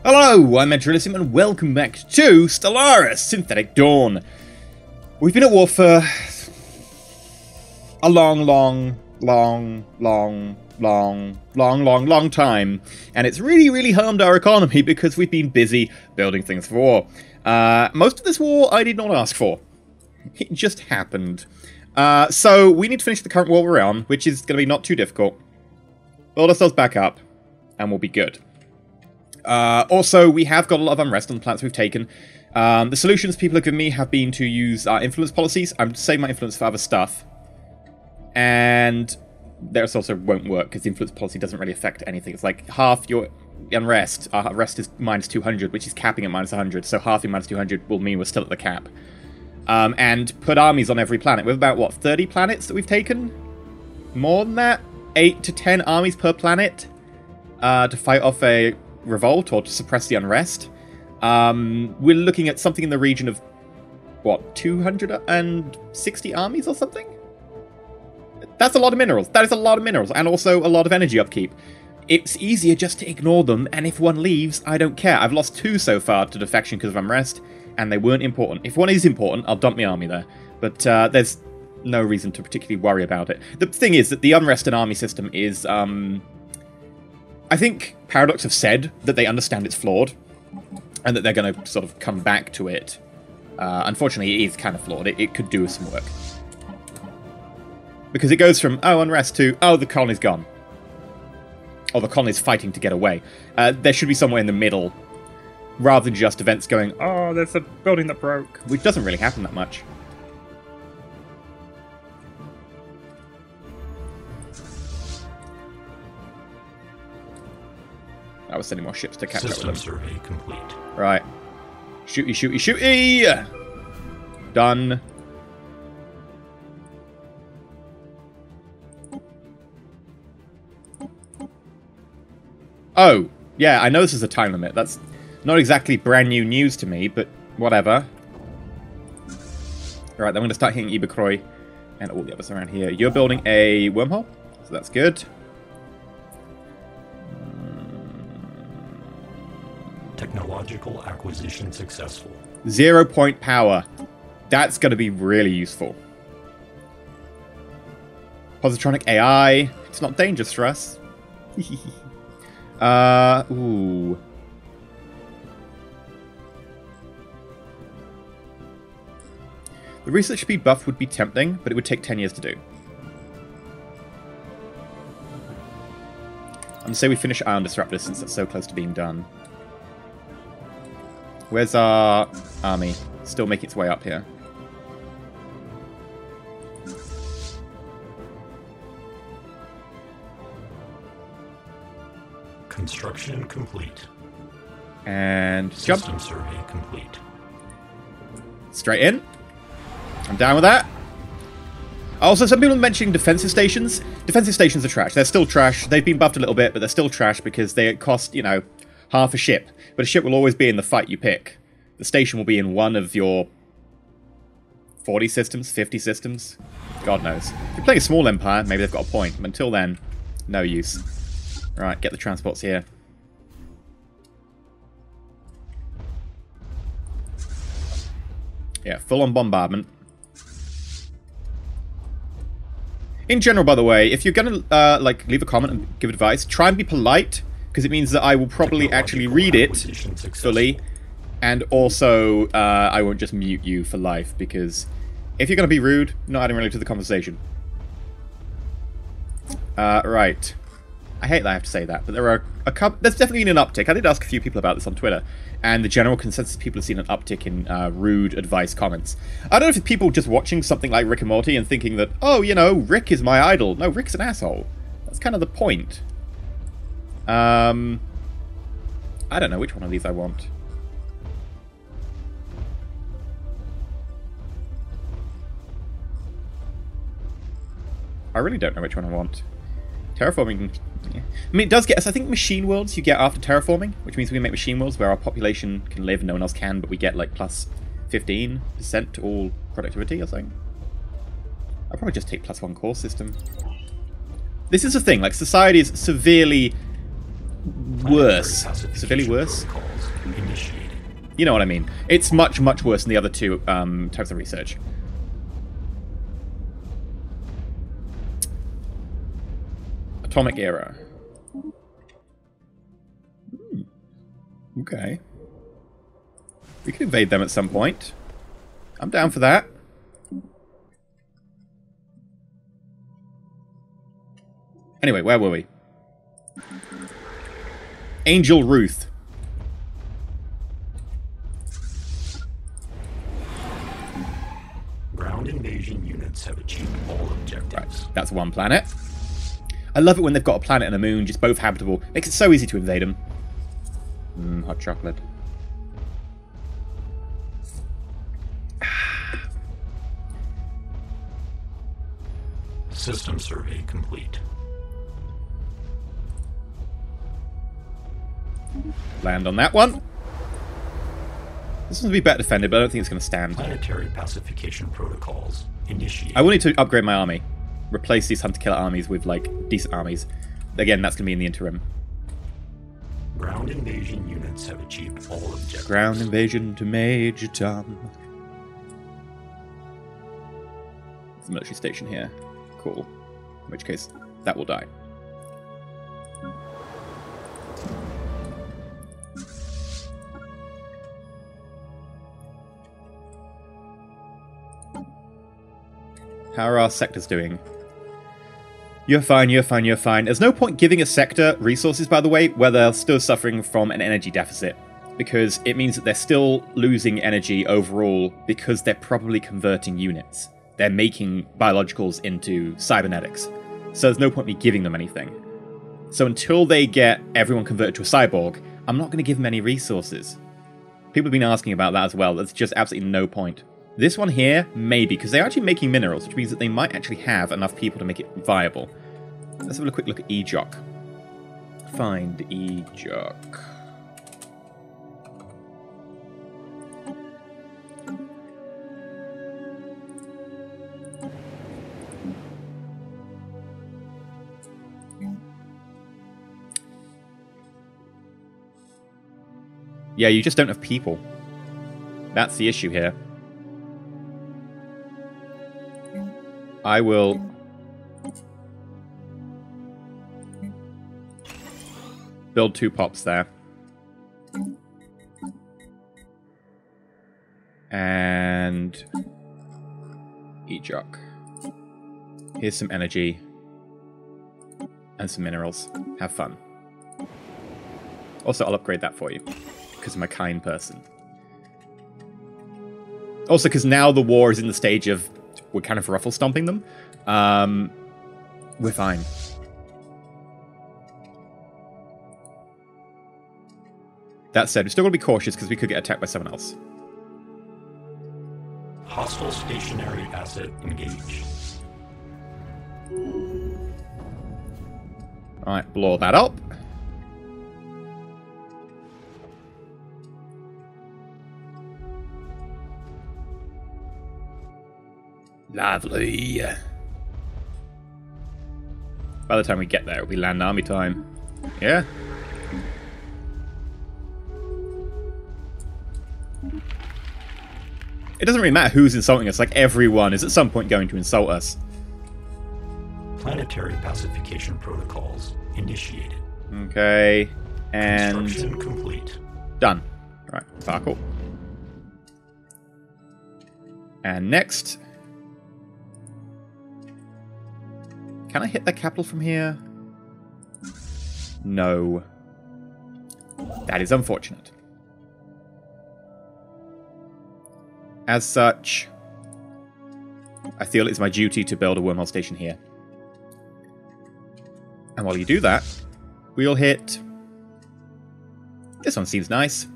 Hello, I'm EnterElysium and welcome back to Stellaris Synthetic Dawn. We've been at war for a long time, and it's really harmed our economy because we've been busy building things for war. Most of this war I did not ask for. It just happened. So we need to finish the current war we're on, which is going to be not too difficult. Build ourselves back up, and we'll be good. Also, we have got a lot of unrest on the planets we've taken. The solutions people have given me have been to use influence policies. I'm saving my influence for other stuff. And theirs also won't work, because the influence policy doesn't really affect anything. It's like half your unrest. Our unrest is minus 200, which is capping at minus 100. So half your minus 200 will mean we're still at the cap. And put armies on every planet. We have about, what, 30 planets that we've taken? More than that? 8 to 10 armies per planet to fight off a revolt or to suppress the unrest. We're looking at something in the region of, what, 260 armies or something? That's a lot of minerals. That is a lot of minerals, and also a lot of energy upkeep. It's easier just to ignore them, and if one leaves, I don't care. I've lost 2 so far to defection because of unrest, and they weren't important. If one is important, I'll dump my army there. But there's no reason to particularly worry about it. The thing is that the unrest and army system is, I think Paradox have said that they understand it's flawed, and that they're going to sort of come back to it. Unfortunately, it is kind of flawed. It could do with some work. Because it goes from, oh, unrest to, oh, the colony's gone. Or the colony's fighting to get away. There should be somewhere in the middle, rather than just events going, oh, there's a building that broke. Which doesn't really happen that much. I was sending more ships to catch up with them. System survey complete. Right. Shooty! Done. Oh, yeah, I know this is a time limit. That's not exactly brand new news to me, but whatever. Right, then I'm going to start hitting Ibacroy and all the others around here. You're building a wormhole, so that's good. Technological acquisition successful. 0-point power. That's going to be really useful. Positronic AI. It's not dangerous for us. Ooh. The research speed buff would be tempting, but it would take 10 years to do. I'm going to say we finish Ion Disruptor since it's so close to being done. Where's our army? Still making its way up here. Construction complete. And jump. System survey complete. Straight in. I'm down with that. Also, some people are mentioning defensive stations. Defensive stations are trash. They're still trash. They've been buffed a little bit, but they're still trash because they cost, you know, half a ship. But a ship will always be in the fight you pick. The station will be in one of your 40 systems, 50 systems. God knows. If you're playing a small empire, maybe they've got a point. But until then, no use. Right, get the transports here. Yeah, full-on bombardment. In general, by the way, if you're going to like leave a comment and give advice, try and be polite, because it means that I will probably actually read it fully, and also I won't just mute you for life, because if you're going to be rude, not adding really to the conversation. Right. I hate that I have to say that, but there are a couple. There's definitely been an uptick. I did ask a few people about this on Twitter, and the general consensus people have seen an uptick in rude advice comments. I don't know if it's people just watching something like Rick and Morty and thinking that, oh, you know, Rick is my idol. No, Rick's an asshole. That's kind of the point. I don't know which one of these I want. I really don't know which one I want. Terraforming... Yeah. I mean, it does get us, I think, machine worlds you get after terraforming, which means we can make machine worlds where our population can live and no one else can, but we get, like, plus 15% to all productivity or something. I'll probably just take +1 core system. This is the thing, like, society is severely worse. Severely worse? Initiated. You know what I mean. It's much, much worse than the other two types of research. Atomic era. Okay. We could invade them at some point. I'm down for that. Anyway, where were we? Angel Ruth. Ground invasion units have achieved all objectives. Right, that's one planet. I love it when they've got a planet and a moon, just both habitable. Makes it so easy to invade them. Hot chocolate. System survey complete. Land on that one. This one's be better defended, but I don't think it's going to stand. Planetary pacification protocols initiated. I will need to upgrade my army. Replace these hunter-killer armies with, like, decent armies. Again, that's going to be in the interim. Ground invasion units have achieved all objectives. Ground invasion to Major Tom. There's a military station here. Cool. In which case, that will die. How are our sectors doing? You're fine, you're fine, you're fine. There's no point giving a sector resources, by the way, where they're still suffering from an energy deficit. Because it means that they're still losing energy overall because they're probably converting units. They're making biologicals into cybernetics. So there's no point me giving them anything. So until they get everyone converted to a cyborg, I'm not going to give them any resources. People have been asking about that as well. There's just absolutely no point. This one here, maybe, because they're actually making minerals, which means that they might actually have enough people to make it viable. Let's have a quick look at EJOC. Find EJOC. Yeah, you just don't have people. That's the issue here. I will build 2 pops there. And EJOC. Here's some energy. And some minerals. Have fun. Also, I'll upgrade that for you. Because I'm a kind person. Also, because now the war is in the stage of we're kind of ruffle stomping them. We're fine. That said, we're still going to be cautious because we could get attacked by someone else. Hostile stationary asset engaged. Alright, blow that up. Lovely. By the time we get there, it'll be land army time. Yeah? It doesn't really matter who's insulting us, like everyone is at some point going to insult us. Planetary pacification protocols initiated. Okay, and... Construction complete. Done. Right, sparkle. And next... Can I hit the capital from here? No. That is unfortunate. As such, I feel it's my duty to build a wormhole station here. And while you do that, we'll hit... This one seems nice.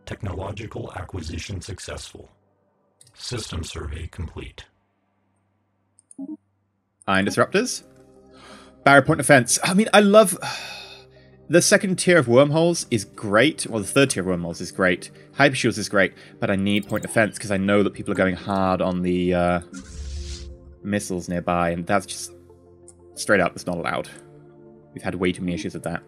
Technological acquisition successful. System survey complete. Iron disruptors. Barrier point defense. I mean, I love... The second tier of wormholes is great. Well, the third tier of wormholes is great. Hypershields is great, but I need point defense because I know that people are going hard on the missiles nearby, and that's just straight up, it's not allowed. We've had way too many issues with that.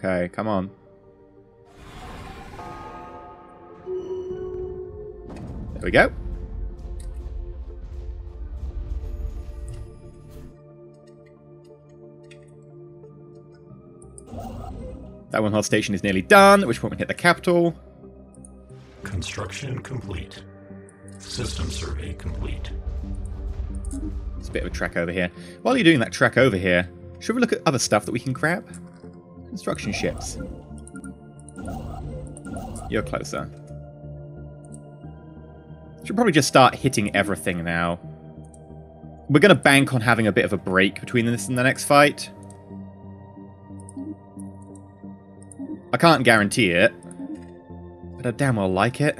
Okay, come on. There we go. That one whole station is nearly done, at which point we hit the capital. Construction complete. System survey complete. It's a bit of a trek over here. While you're doing that trek over here, should we look at other stuff that we can grab? Construction ships. You're closer. Should probably just start hitting everything now. We're going to bank on having a bit of a break between this and the next fight. I can't guarantee it, but I damn well like it.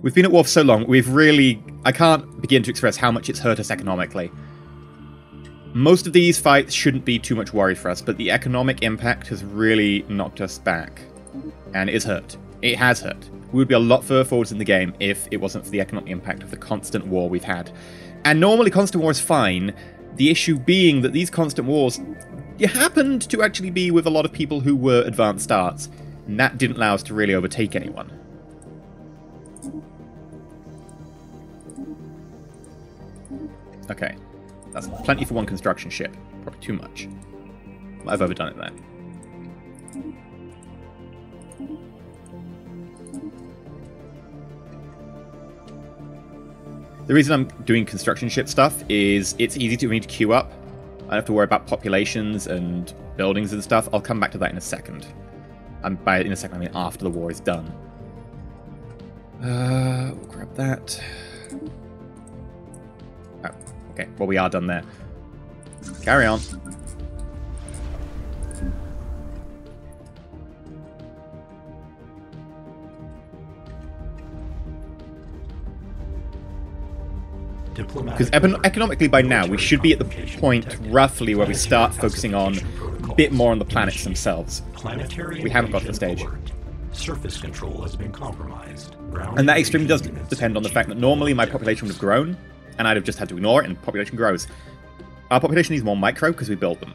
We've been at war for so long, I can't begin to express how much it's hurt us economically. Most of these fights shouldn't be too much worry for us, but the economic impact has really knocked us back. And it is hurt. It has hurt. We would be a lot further forwards in the game if it wasn't for the economic impact of the constant war we've had. And normally constant war is fine, the issue being that these constant wars happened to actually be with a lot of people who were advanced starts, and that didn't allow us to really overtake anyone. Okay, that's plenty for one construction ship. Probably too much. I've overdone it there. The reason I'm doing construction ship stuff is it's easy for me to queue up. I don't have to worry about populations and buildings and stuff. I'll come back to that in a second. And by in a second, I mean after the war is done. We'll grab that. Oh, okay. Well, we are done there. Carry on. Because economically by now, we should be at the point roughly where we start focusing on a bit more on the planets themselves. We haven't got to the stage. Surface control has been compromised. And that extremely does depend on the fact that normally my population would have grown, and I'd have just had to ignore it, and population grows. Our population needs more micro because we build them.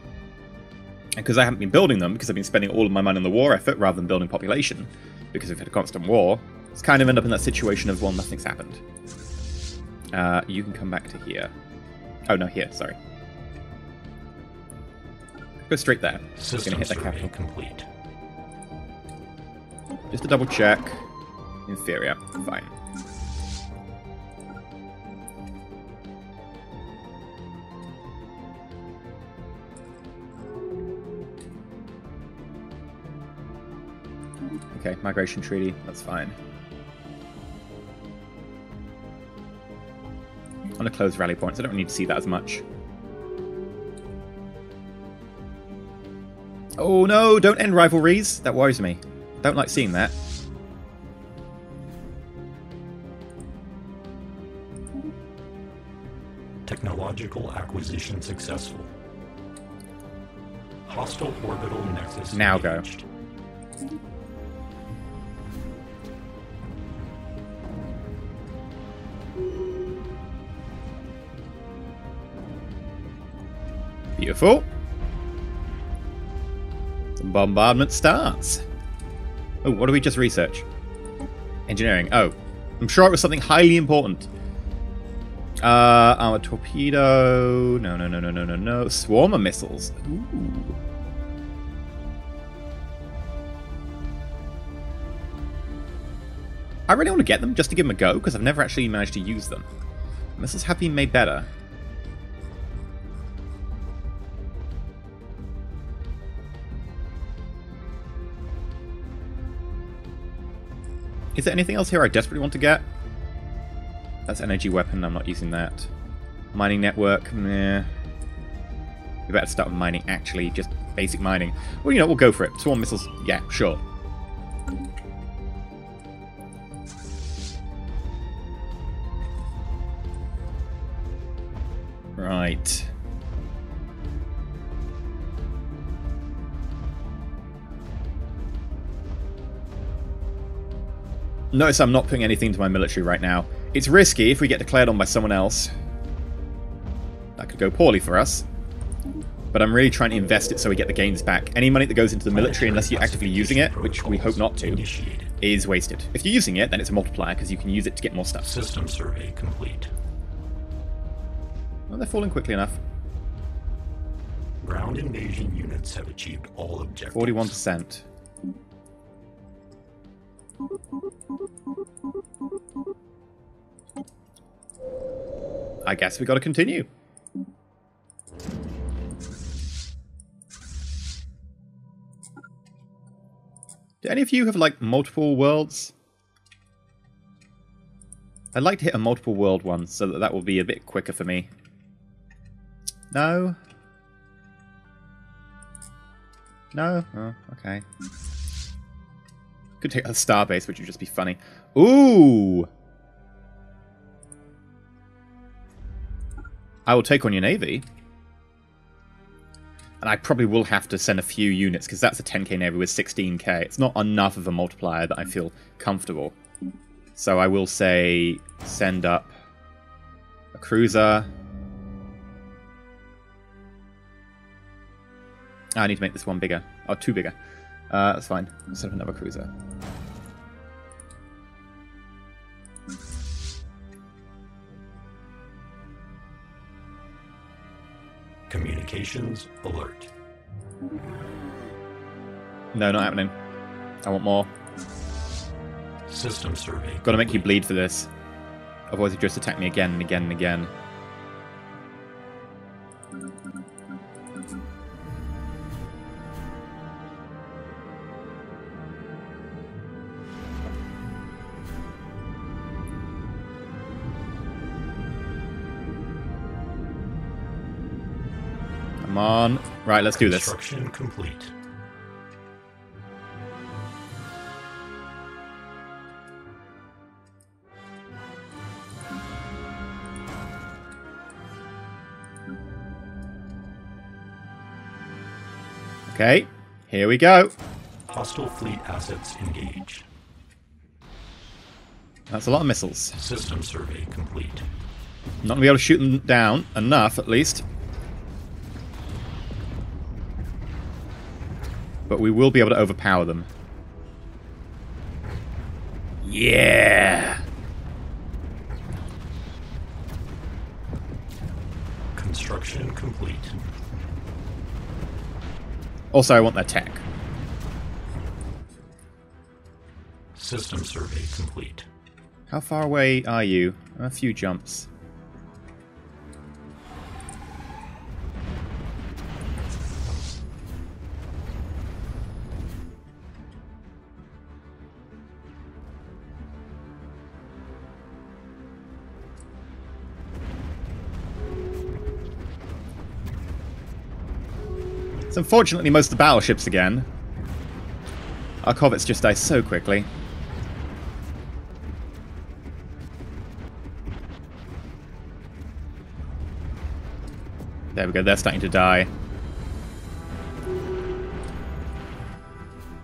And because I haven't been building them, because I've been spending all of my money on the war effort rather than building population, because we've had a constant war, it's kind of end up in that situation of, well, nothing's happened. You can come back to here. Oh, no, here, sorry. Go straight there. Just gonna hit that capital. Complete. Just to double check. Inferior. Fine. Okay, migration treaty. That's fine. On a closed rally points, I don't need to see that as much. Oh no, don't end rivalries. That worries me. Don't like seeing that. Technological acquisition successful. Hostile orbital nexus now engaged. Go. Beautiful. The bombardment starts. Oh, what do we just research? Engineering. Oh, I'm sure it was something highly important. Armored torpedo. No. Swarmer missiles. Ooh. I really want to get them just to give them a go because I've never actually managed to use them. Missiles have been made better. Is there anything else here I desperately want to get? That's energy weapon, I'm not using that. Mining network, meh. We better start with mining, actually, just basic mining. Well, you know, we'll go for it. Swarm missiles, yeah, sure. Right. Notice I'm not putting anything into my military right now. It's risky if we get declared on by someone else. That could go poorly for us. But I'm really trying to invest it so we get the gains back. Any money that goes into the military, unless you're actively using it, which we hope not to, is wasted. If you're using it, then it's a multiplier, because you can use it to get more stuff. System survey complete. Well, they're falling quickly enough. Ground invasion units have achieved all objectives. 41%. I guess we got to continue. Do any of you have, like, multiple worlds? I'd like to hit a multiple world one, so that will be a bit quicker for me. No? No? Oh, okay. Could take a starbase, which would just be funny. Ooh! I will take on your navy. And I probably will have to send a few units, because that's a 10k navy with 16k. It's not enough of a multiplier that I feel comfortable. So I will say, send up a cruiser. I need to make this one bigger. Oh, two bigger. That's fine. Instead of another cruiser. Communications alert. No, not happening. I want more. System survey. Gotta make you bleed for this. Otherwise you just attack me again and again and again. Come on. Right, let's do this. Construction complete. Okay, here we go. Hostile fleet assets engaged. That's a lot of missiles. System survey complete. Not going to be able to shoot them down enough, at least. But we will be able to overpower them. Yeah! Construction complete. Also, I want their tech. System survey complete. How far away are you? A few jumps. So unfortunately, most of the battleships again. Our corvettes just die so quickly. There we go, they're starting to die.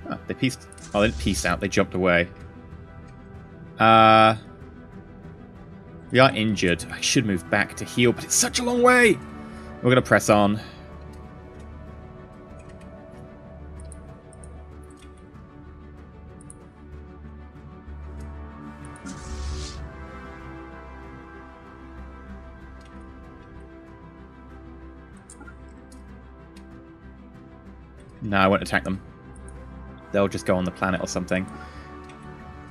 Oh, they pieced... Oh, they didn't piece out, they jumped away. We are injured. I should move back to heal, but it's such a long way! We're going to press on. No, I won't attack them. They'll just go on the planet or something.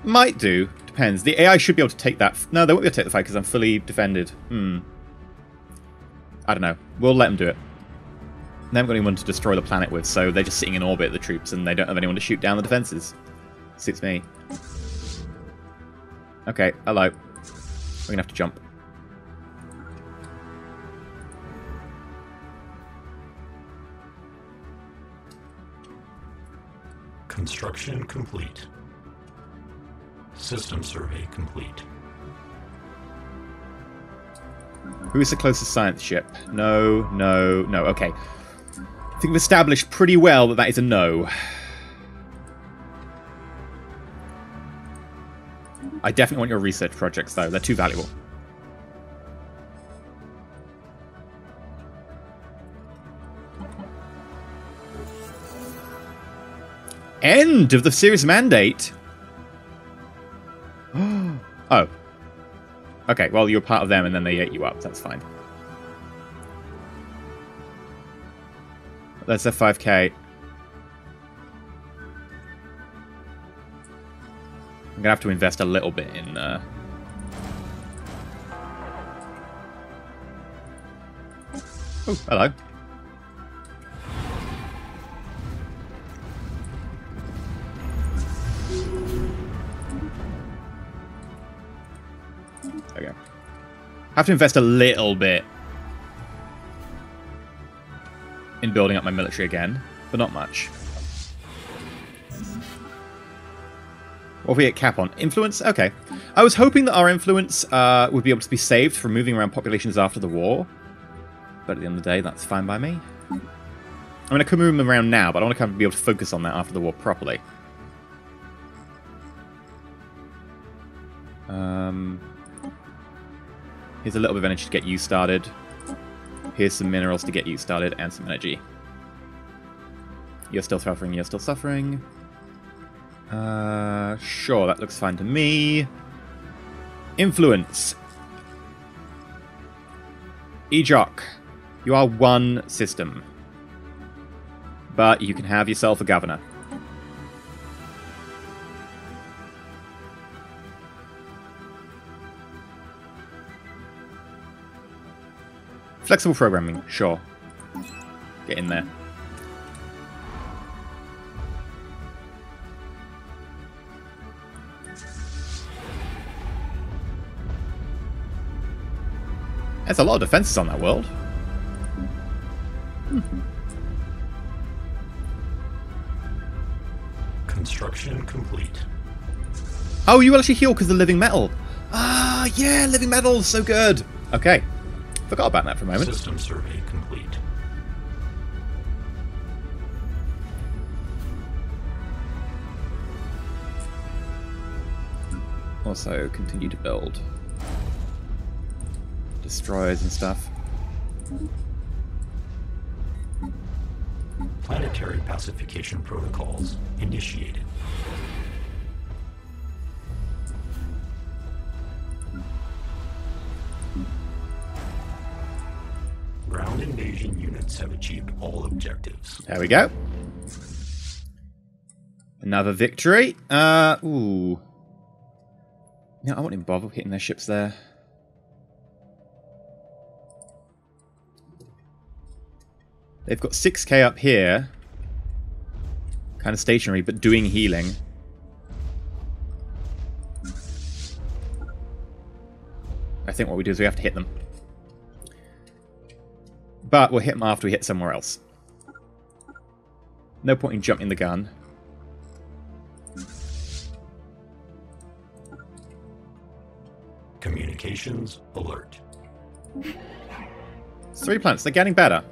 Might do. Depends. The AI should be able to take that... No, they won't be able to take the fight because I'm fully defended. I don't know. We'll let them do it. They haven't got anyone to destroy the planet with, so they're just sitting in orbit, the troops, and they don't have anyone to shoot down the defenses. Suits me. Okay, hello. We're gonna have to jump. Construction complete. System survey complete. Who is the closest science ship? No, no, no. Okay. I think we've established pretty well that that is a no. I definitely want your research projects, though. They're too valuable. End of the series mandate? Oh. Okay, well, you're part of them and then they ate you up. That's fine. That's a 5k. I'm gonna have to invest a little bit in oh, hello. There we go. Have to invest a little bit in building up my military again, but not much. What if we hit cap on? Influence? Okay. I was hoping that our influence would be able to be saved from moving around populations after the war. But at the end of the day, that's fine by me. I mean, I could move them around now, but I want to kind of be able to focus on that after the war properly. Here's a little bit of energy to get you started. Here's some minerals to get you started, and some energy. You're still suffering, you're still suffering. Sure, that looks fine to me. Influence. Ejok. You are one system. But you can have yourself a governor. Flexible programming, sure. Get in there. There's a lot of defenses on that world. Construction complete. Oh, you actually heal because of living metal. Ah, yeah, living metal, so good. Okay, forgot about that for a moment. System survey complete. Also, continue to build destroyers and stuff. Planetary pacification protocols initiated. Ground invasion units have achieved all objectives. There we go. Another victory. Ooh. No, I won't even bother hitting their ships there. They've got 6k up here. Kind of stationary, but doing healing. I think what we do is we have to hit them. But we'll hit them after we hit somewhere else. No point in jumping the gun. Communications alert. 3 planets, they're getting better.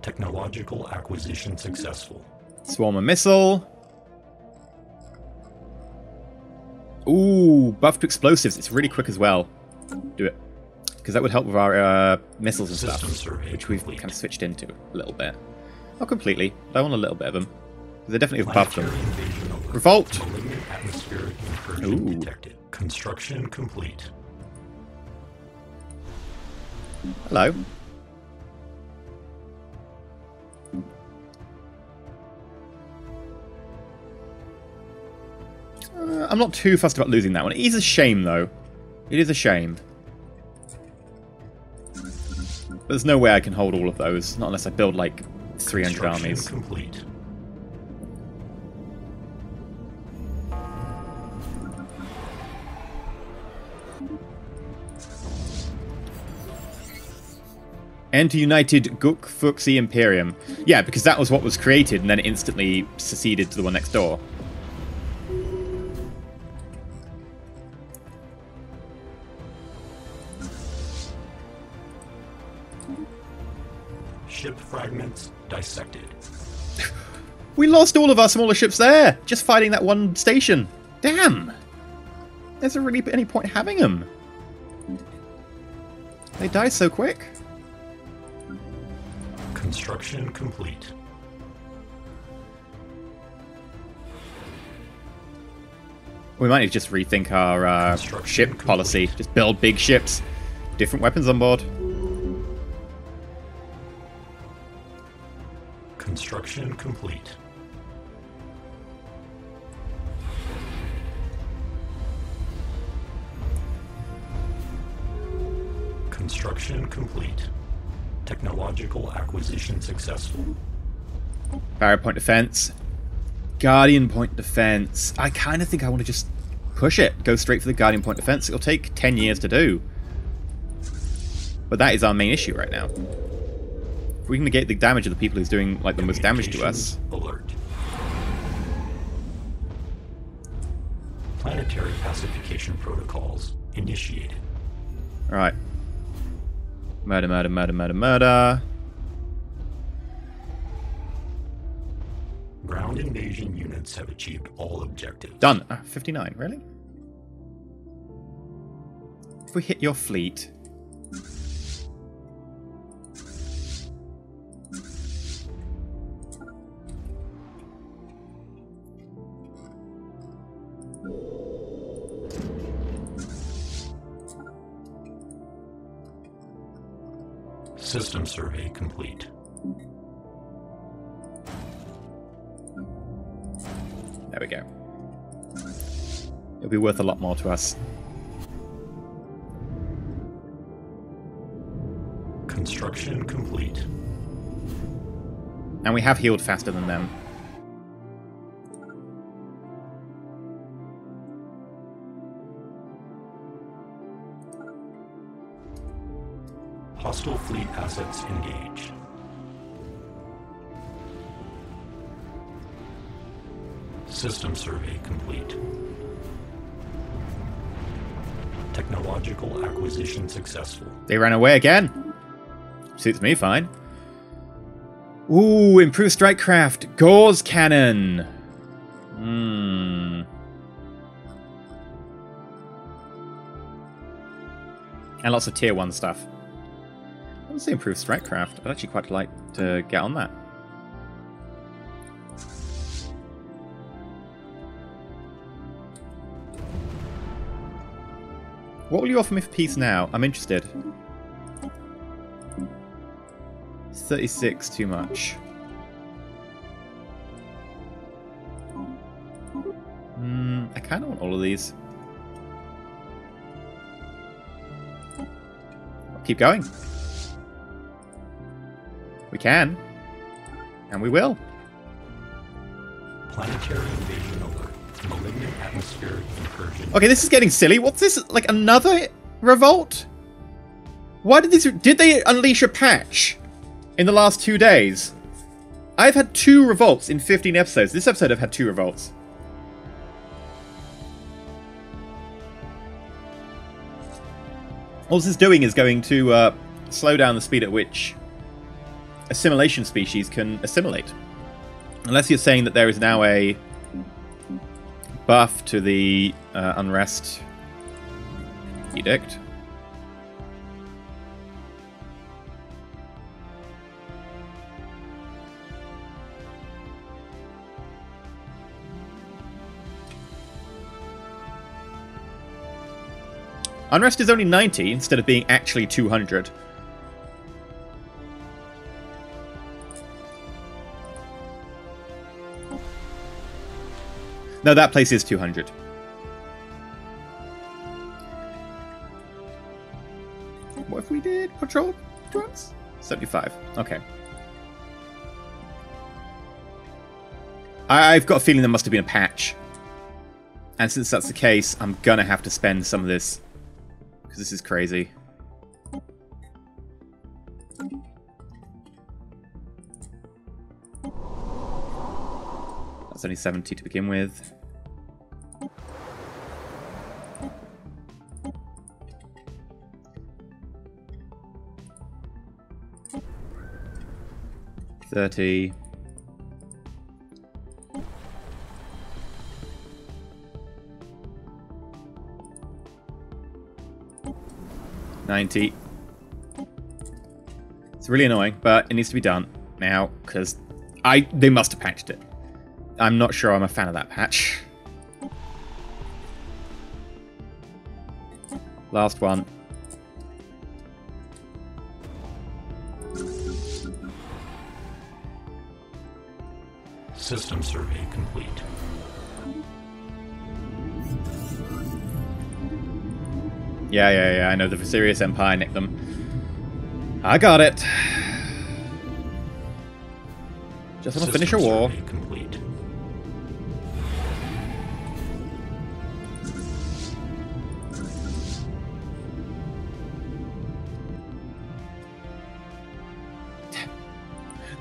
Technological acquisition successful. Swarm a missile. Ooh, buff to explosives. It's really quick as well. Do it. Because that would help with our missiles and System stuff. survey Which we've complete. kind of switched into a little bit. Not completely, but I want a little bit of them. They definitely have buffed them. Planetary invasion alert. Revolt! Malignant atmospheric incursion Ooh. detected. Construction complete. Hello. I'm not too fussed about losing that one. It is a shame, though. It is a shame. But there's no way I can hold all of those. Not unless I build, like, 300 Construction armies. complete. Enter United Gukfuxi Imperium. Yeah, because that was what was created, and then it instantly seceded to the one next door. Ship fragments dissected. We lost all of our smaller ships there, just fighting that one station. Damn! There's not really any point having them. They die so quick. Construction complete. We might need to just rethink our ship policy. Just build big ships. Different weapons on board. Construction complete. Construction complete. Technological acquisition successful. Barrier point defense. Guardian point defense. I kind of think I want to just push it. Go straight for the Guardian point defense. It'll take 10 years to do. But that is our main issue right now. If we can negate the damage of the people who's doing like the most damage to us. Alert. Planetary pacification protocols initiated. Alright. Murder, murder, murder, murder, murder. Ground invasion units have achieved all objectives. Done. 59, really? If we hit your fleet... System survey complete. There we go. It'll be worth a lot more to us. Construction complete. And we have healed faster than them. Hostile fleet assets engaged. System survey complete. Technological acquisition successful. They ran away again. Suits me fine. Ooh, improved strike craft. Gauze cannon. And lots of tier 1 stuff. Let's say improved strike craft. I'd actually quite like to get on that. What will you offer me for peace now? I'm interested. 36, too much. I kind of want all of these. I'll keep going. We can. And we will. Planetary invasion alert. Malignant atmospheric incursion. Okay, this is getting silly. What's this? Like another revolt? Why did this... Did they unleash a patch in the last 2 days? I've had 2 revolts in 15 episodes. This episode I've had 2 revolts. All this is doing is going to slow down the speed at which assimilation species can assimilate. Unless you're saying that there is now a buff to the unrest edict. Unrest is only 90 instead of being actually 200. No, that place is 200. What if we did patrol drones? 75. Okay. I've got a feeling there must have been a patch. And since that's the case, I'm gonna have to spend some of this. Because this is crazy. That's only 70 to begin with. $30. $90. It's really annoying, but it needs to be done now because they must have patched it. I'm not sure I'm a fan of that patch. Last one. System survey complete. Yeah, I know the Viserious Empire nicked them. I got it. Just want to finish a war. Complete.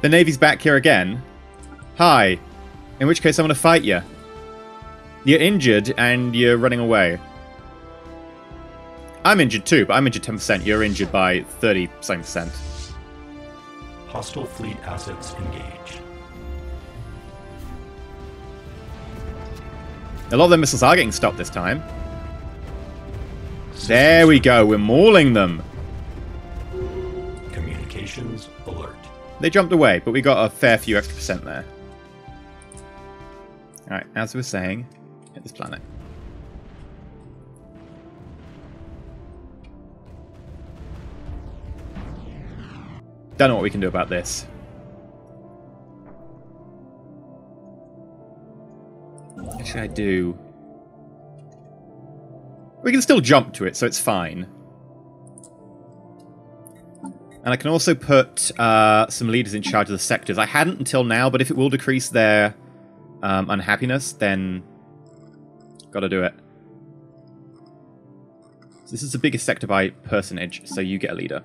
The Navy's back here again. Hi. In which case I'm going to fight you. You're injured and you're running away. I'm injured too, but I'm injured 10%. You're injured by 30-something%. Hostile fleet assets engaged. A lot of the missiles are getting stopped this time. There we go. We're mauling them. Communications alert. They jumped away, but we got a fair few extra percent there. Alright, as we were saying, hit this planet. Don't know what we can do about this. What should I do? We can still jump to it, so it's fine. And I can also put some leaders in charge of the sectors. I hadn't until now, but if it will decrease their unhappiness, then gotta do it. So this is the biggest sector by personage, so you get a leader.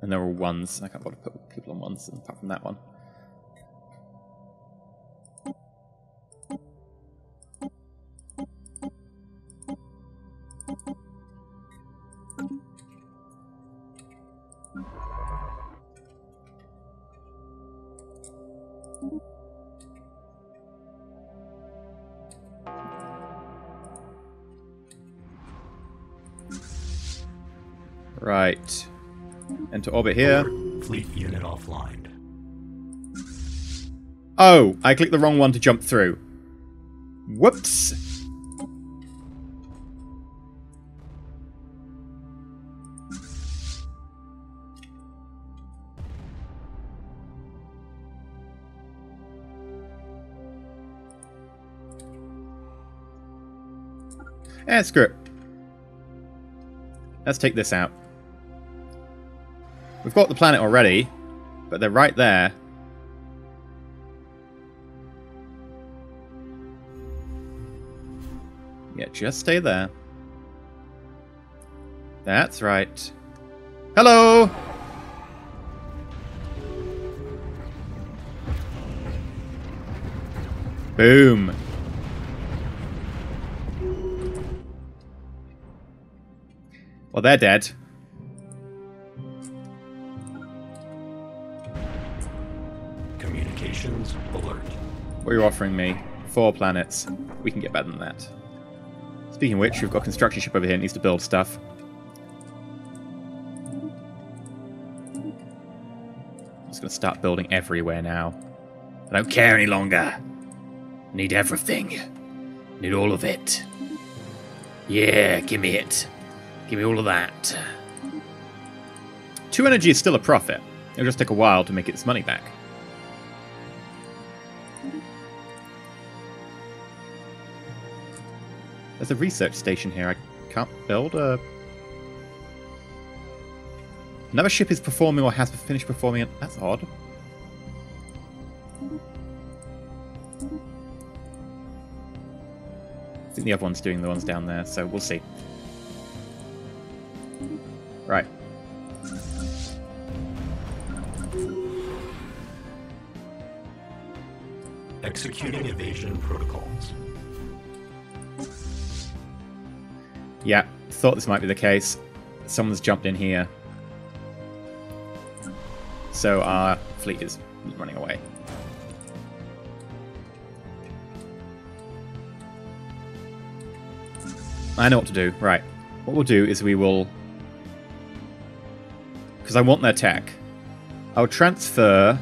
And they're all ones. I can't bother to put people on ones apart from that one. Right. Enter orbit here. Fleet unit offline. Oh, I clicked the wrong one to jump through. Whoops. Screw it. Let's take this out. We've got the planet already, but they're right there. Yeah, just stay there. That's right. Hello! Boom. Well, they're dead. Communications alert. What are you offering me? 4 planets. We can get better than that. Speaking of which, we've got a construction ship over here that needs to build stuff. I'm just going to start building everywhere now. I don't care any longer. Need everything. Need all of it. Yeah, give me it. Give me all of that. 2 energy is still a profit. It'll just take a while to make its money back. There's a research station here. I can't build a... Another ship is performing or has finished performing it. That's odd. I think the other one's doing the ones down there, so we'll see. Right. Executing evasion protocols. Yeah, thought this might be the case. Someone's jumped in here. So our fleet is running away. I know what to do. Right. what we'll do is we will... Because I want their tech. I'll transfer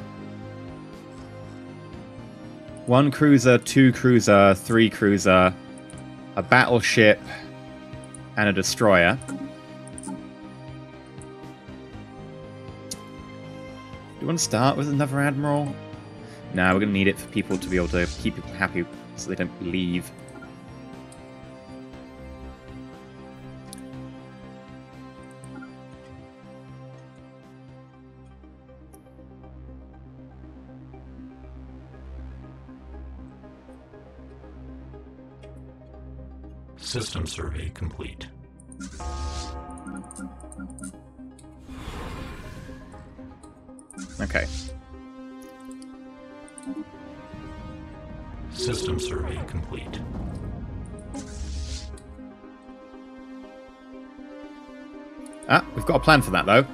1 cruiser, 2 cruiser, 3 cruiser, a battleship, and a destroyer. Do you want to start with another admiral? No, we're going to need it for people to be able to keep people happy so they don't leave. System survey complete. Okay. System survey complete. Ah, we've got a plan for that, though.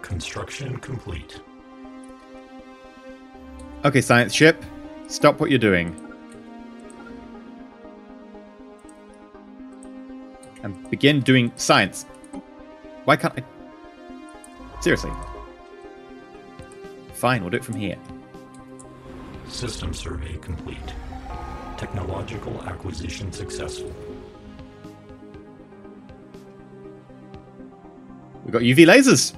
Construction complete. Okay, science ship. Stop what you're doing. And begin doing science. Why can't I... Seriously. Fine, we'll do it from here. System survey complete. Technological acquisition successful. We've got UV lasers.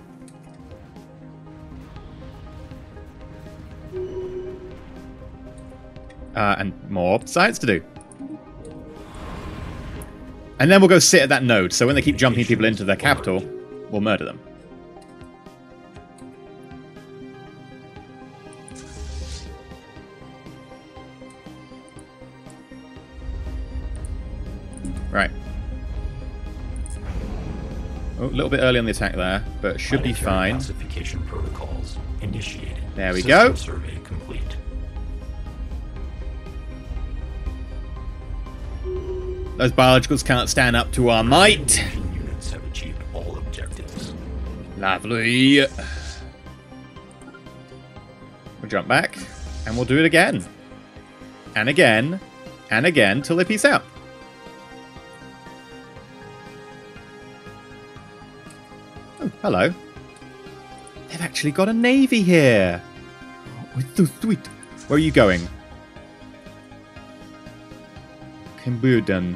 And more science to do. And then we'll go sit at that node, so when they keep jumping people into their capital, we'll murder them. Right. Oh, a little bit early on the attack there, but should be fine. Classification protocols initiated. There we go. Survey complete. Those biologicals can't stand up to our might. Units have achieved all objectives. Lovely. We'll jump back, and we'll do it again. And again, and again, till they peace out. Oh, hello. They've actually got a navy here. Oh, it's so sweet. Where are you going? Cambodia.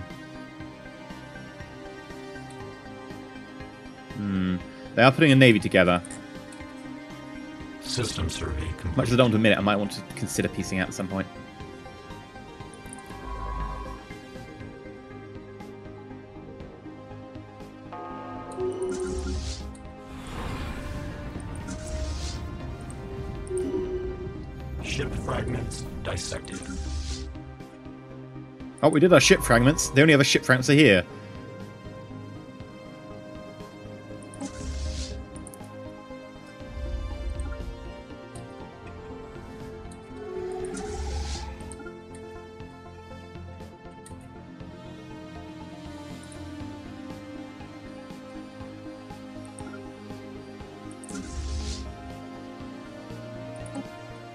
They are putting a navy together. System survey complete. Much as I don't want to admit it, I might want to consider piecing out at some point. Ship fragments dissected. Oh, we did our ship fragments. The only other ship fragments are here.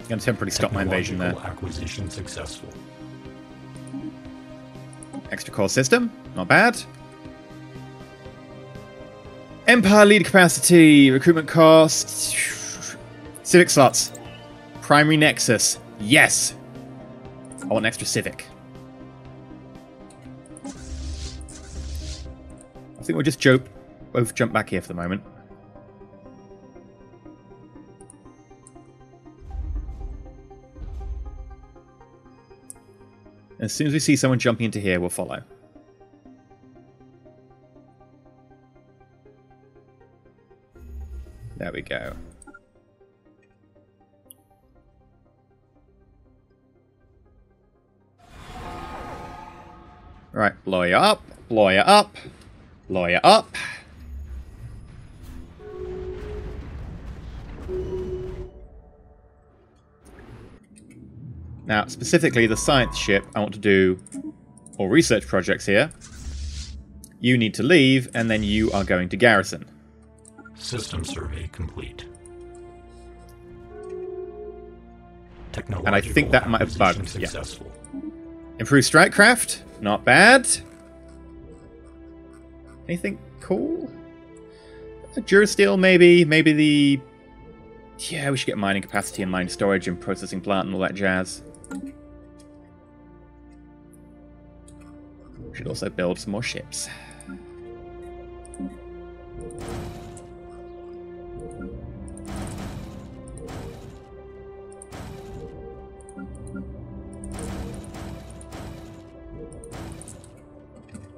I'm going to temporarily stop my invasion there. Acquisition successful. Extra core system, not bad. Empire lead capacity, recruitment cost, civic slots, primary nexus. Yes, I want an extra civic. I think we'll just both jump back here for the moment. As soon as we see someone jumping into here, we'll follow. There we go. Right, blow you up, blow you up, blow you up. Now, specifically the science ship, I want to do all research projects here. You need to leave, and then you are going to garrison. System survey complete. And I think that might have bugged. Yeah. Improved strike craft, not bad. Anything cool? Durasteel, maybe. Maybe the... Yeah, we should get mining capacity and mine storage and processing plant and all that jazz. We should also build some more ships.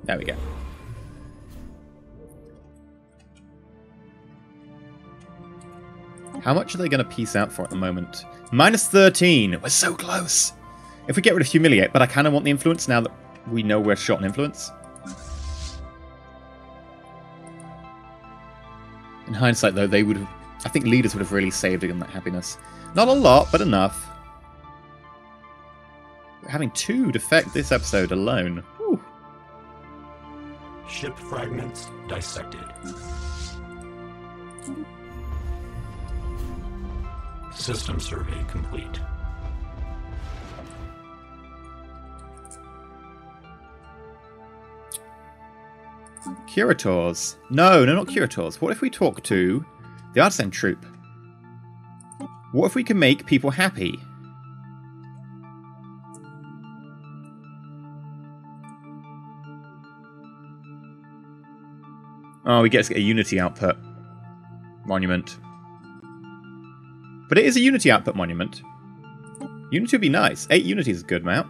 There we go. How much are they going to piece out for at the moment? Minus 13! We're so close! If we get rid of Humiliate, but I kind of want the influence now that we know we're short on influence. In hindsight, though, they would have... I think leaders would have really saved on that happiness. Not a lot, but enough. We're having 2 defect this episode alone. Whew. Ship fragments dissected. System survey complete. Curators. No, not curators. What if we talk to the artisan troop? What if we can make people happy? Oh, we get to get a Unity output monument. But it is a Unity output monument. Unity would be nice. 8 Unity is a good amount.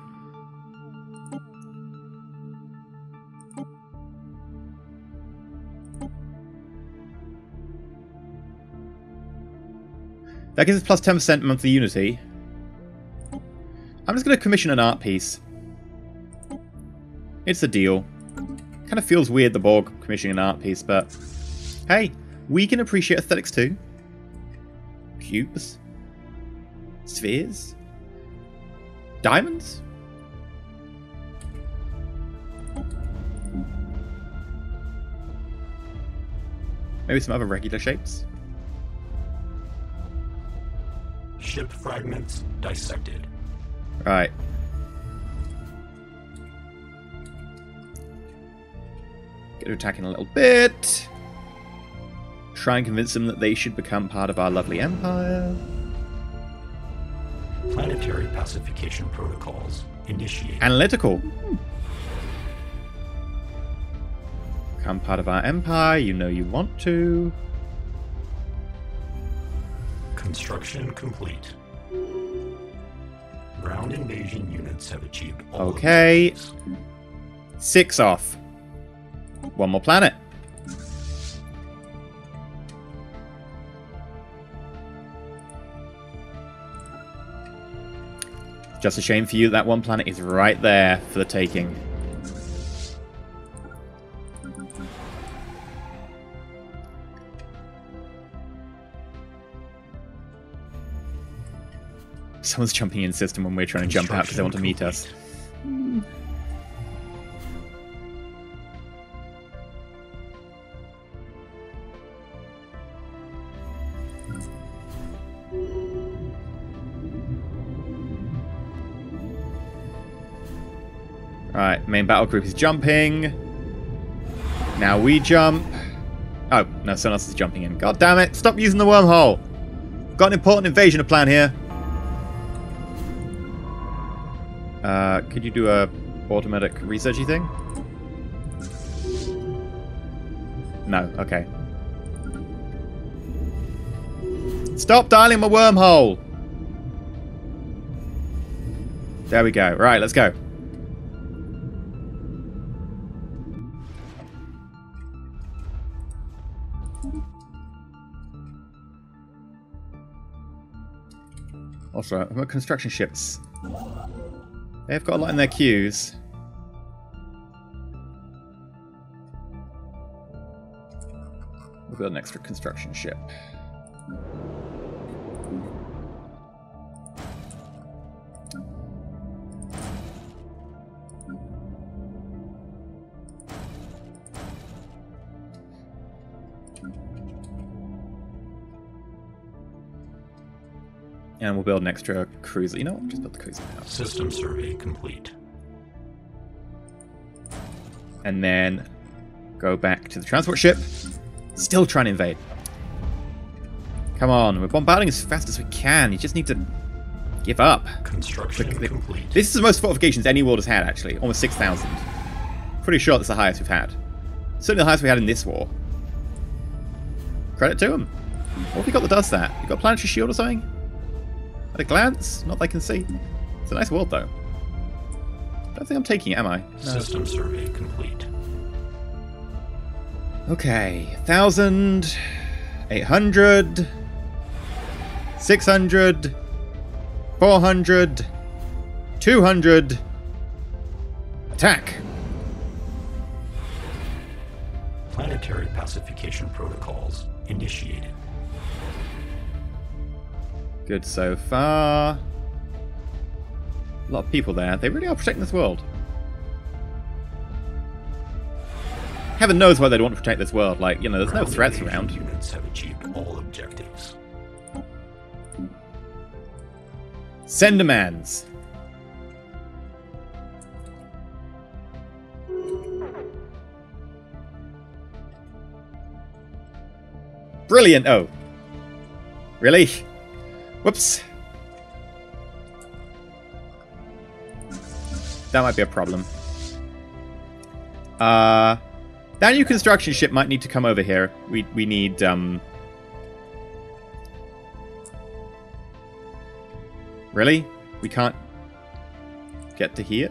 That gives us plus 10% monthly Unity. I'm just going to commission an art piece. It's a deal. Kind of feels weird, the Borg commissioning an art piece, but hey, we can appreciate aesthetics too. Cubes. Spheres. Diamonds. Maybe some other regular shapes. Ship fragments dissected. Right. Get to attack in a little bit. Try and convince them that they should become part of our lovely empire. Planetary pacification protocols initiated. Analytical. Become part of our empire. You know you want to. Construction complete. Ground invasion units have achieved all Okay. objectives. 6 off. 1 more planet. Just a shame for you that 1 planet is right there for the taking. Someone's jumping in system when we're trying to jump out because they want to meet us. Right, main battle group is jumping. Now we jump. Oh, no, someone else is jumping in. God damn it, stop using the wormhole. Got an important invasion to plan here. Could you do a automatic researchy thing? No, okay. Stop dialing my wormhole! There we go. Right, let's go. Also, construction ships. They've got a lot in their queues. We'll build an extra construction ship. And we'll build an extra cruiser. You know what? Just build the cruiser now. System survey complete. And then Go back to the transport ship. Still trying to invade. Come on, we're bombarding as fast as we can. You just need to give up. Construction complete. This is the most fortifications any world has had, actually. Almost 6,000. Pretty sure that's the highest we've had. Certainly the highest we had in this war. Credit to them. What have we got that does that? You got a planetary shield or something? At a glance? Not that I can see. It's a nice world, though. Don't think I'm taking it, am I? No. System survey complete. Okay. 1,000... 800... 600... 400... 200... Attack! Planetary pacification protocols initiated. Good so far. A lot of people there. They really are protecting this world. Heaven knows why they'd want to protect this world. Like, you know, there's no threats around. Units have achieved all objectives. Send demands. Brilliant. Oh. Really? Whoops. That might be a problem. That new construction ship might need to come over here. We need, Really? We can't get to here?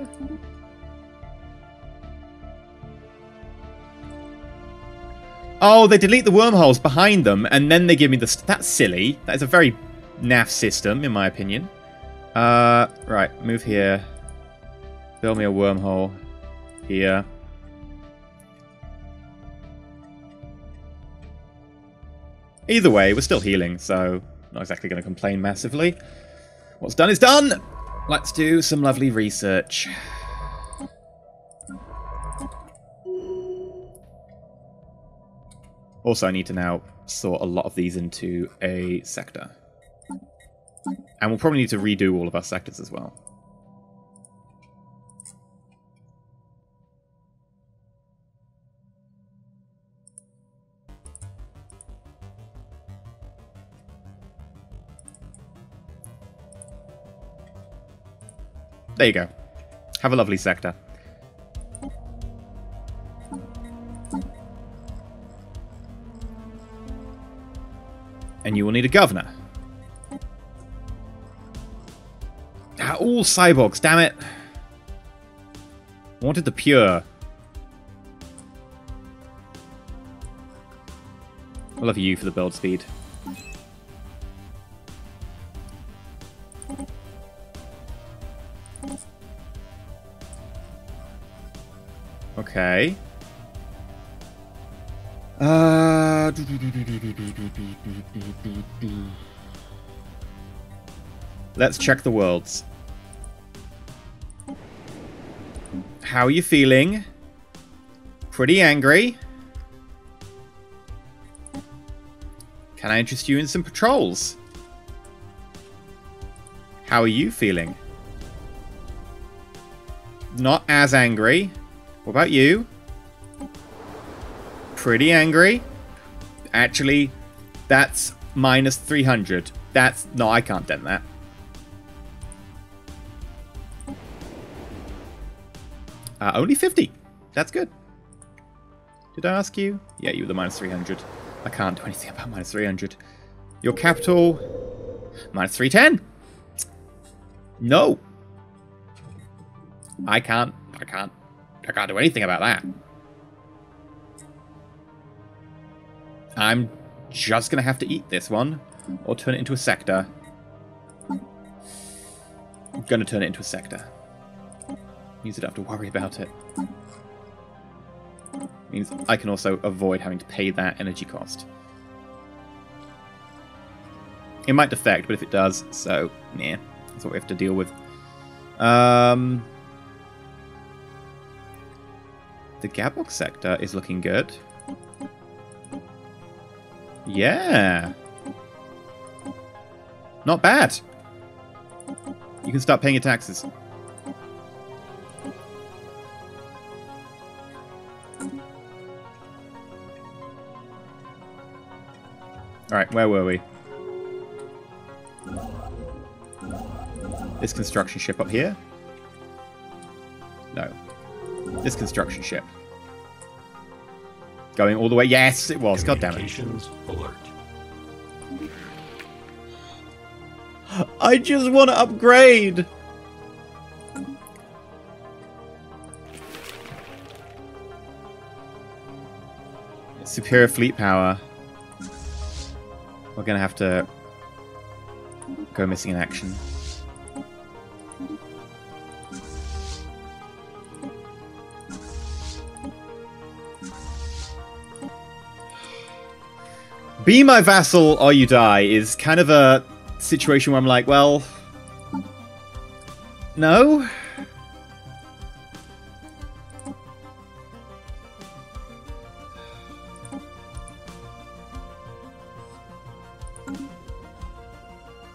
Oh, they delete the wormholes behind them, and then they give me the... That's silly. That is a very naff system, in my opinion. Right, move here. Build me a wormhole here. Either way, we're still healing, so not exactly going to complain massively. What's done is done! Let's do some lovely research. Also, I need to now sort a lot of these into a sector. And we'll probably need to redo all of our sectors as well. There you go. Have a lovely sector. And you will need a governor. Ah, all cyborgs, damn it. I wanted the pure. I love you for the build speed. Okay. Let's check the worlds. How are you feeling? Pretty angry. Can I interest you in some patrols? How are you feeling? Not as angry. What about you? Pretty angry. Actually, that's minus 300. That's... No, I can't dent that. Only 50. That's good. Did I ask you? Yeah, you were the minus 300. I can't do anything about minus 300. Your capital... minus 310. No. I can't do anything about that. I'm just going to have to eat this one, or turn it into a sector. I'm going to turn it into a sector. Means I don't have to worry about it. Means I can also avoid having to pay that energy cost. It might defect, but if it does, so, yeah, that's what we have to deal with. The Gabok sector is looking good. Yeah. Not bad. You can start paying your taxes. Alright, where were we? This construction ship up here? No. This construction ship. Going all the way. Yes, it was. God damn it. Communications alert. I just want to upgrade. Superior fleet power. We're going to have to go missing in action. Be my vassal or you die is kind of a situation where I'm like, well, no.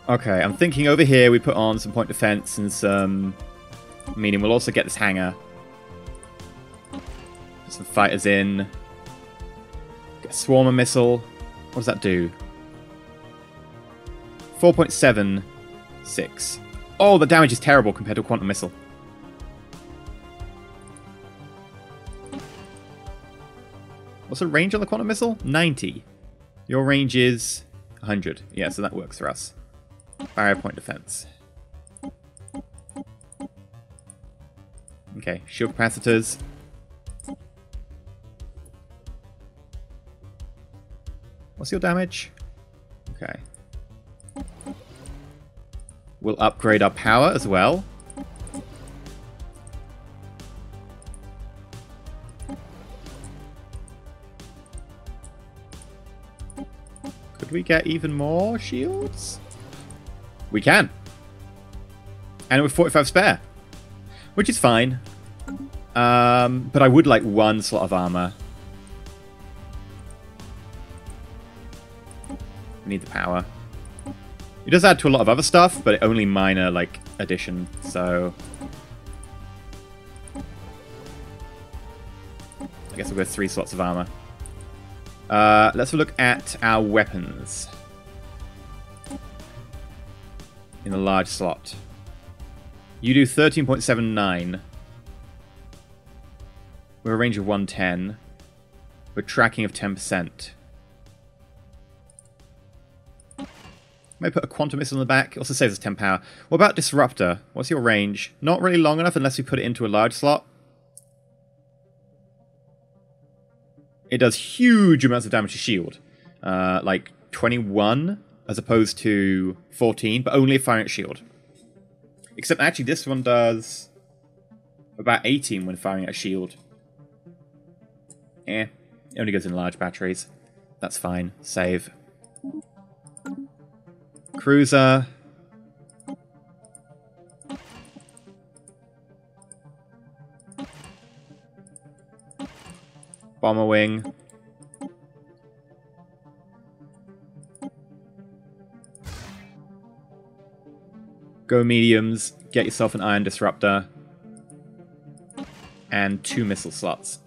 Okay, I'm thinking over here we put on some point defense and some... Meaning we'll also get this hangar. Put some fighters in. Get a swarmer missile. What does that do? 4.76. Oh, the damage is terrible compared to a quantum missile. What's the range on the quantum missile? 90. Your range is 100. Yeah, so that works for us. Barrier point defense. Okay, shield capacitors. What's your damage? Okay. We'll upgrade our power as well. Could we get even more shields? We can. And with 45 spare. Which is fine. But I would like one slot of armor. We need the power. It does add to a lot of other stuff, but only minor, like, addition, so... I guess we'll go 3 slots of armor. Let's look at our weapons. In the large slot. You do 13.79. With a range of 110. With tracking of 10%. Might put a quantum missile in the back. It also saves us 10 power. What about Disruptor? What's your range? Not really long enough unless we put it into a large slot. It does huge amounts of damage to shield. Like 21 as opposed to 14, but only if firing at shield. Except actually this one does about 18 when firing at shield. It only goes in large batteries. That's fine. Save. Cruiser. Bomber wing. Go mediums. Get yourself an ion disruptor. And 2 missile slots.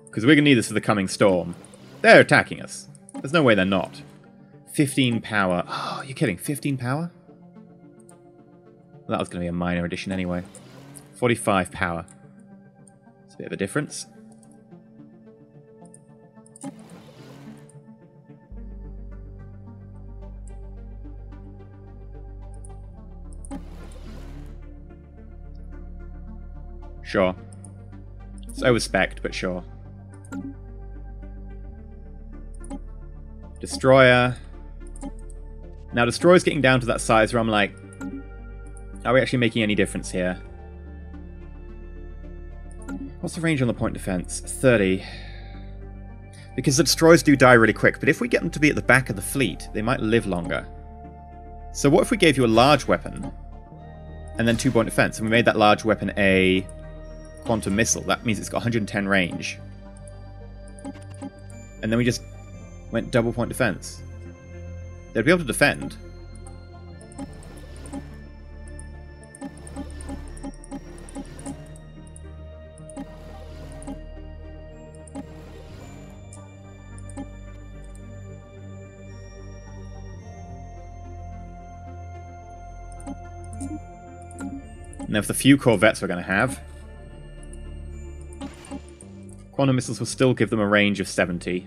Because we're going to need this for the coming storm. They're attacking us. There's no way they're not. 15 power. Oh, you're kidding. 15 power? Well, that was going to be a minor addition anyway. 45 power. It's a bit of a difference. Sure. It's over-spec'd, but sure. Destroyer. Now, Destroyer's getting down to that size where I'm like, are we actually making any difference here? What's the range on the point defense? 30. Because the Destroyers do die really quick, but if we get them to be at the back of the fleet, they might live longer. So what if we gave you a large weapon, and then 2 point defense, and we made that large weapon a quantum missile? That means it's got 110 range. And then we just went double point defense. They'd be able to defend. And with the few corvettes we're going to have, quantum missiles will still give them a range of 70.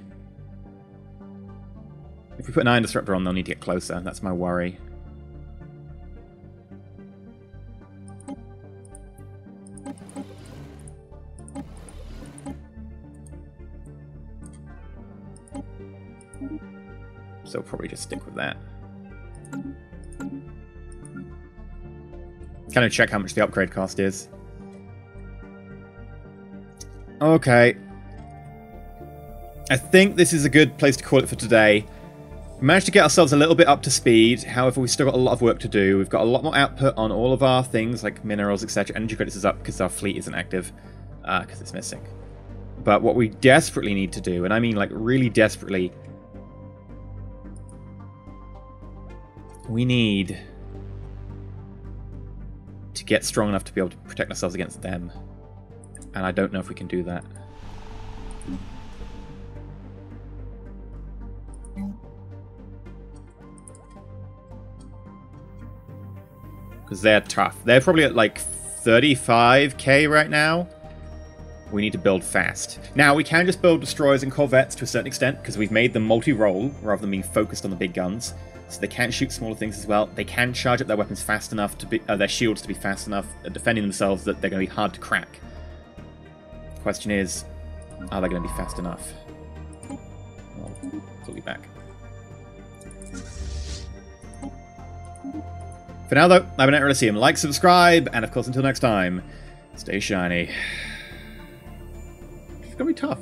If we put an ion disruptor on, they'll need to get closer. That's my worry. So we'll probably just stick with that. Kind of check how much the upgrade cost is. Okay. I think this is a good place to call it for today. We managed to get ourselves a little bit up to speed. However, we've still got a lot of work to do. We've got a lot more output on all of our things, like minerals, etc. Energy credits is up because our fleet isn't active, because it's missing. But what we desperately need to do, and I mean like really desperately, we need to get strong enough to be able to protect ourselves against them. And I don't know if we can do that. Because they're tough. They're probably at like 35k right now. We need to build fast. Now, we can just build destroyers and corvettes to a certain extent, because we've made them multi-role rather than being focused on the big guns. So they can shoot smaller things as well. They can charge up their weapons fast enough to be their shields to be fast enough at defending themselves that they're going to be hard to crack. The question is, are they going to be fast enough? Well, we'll be back. For now, though, I've been EnterElysium. Like, subscribe, and of course, until next time, stay shiny. It's going to be tough.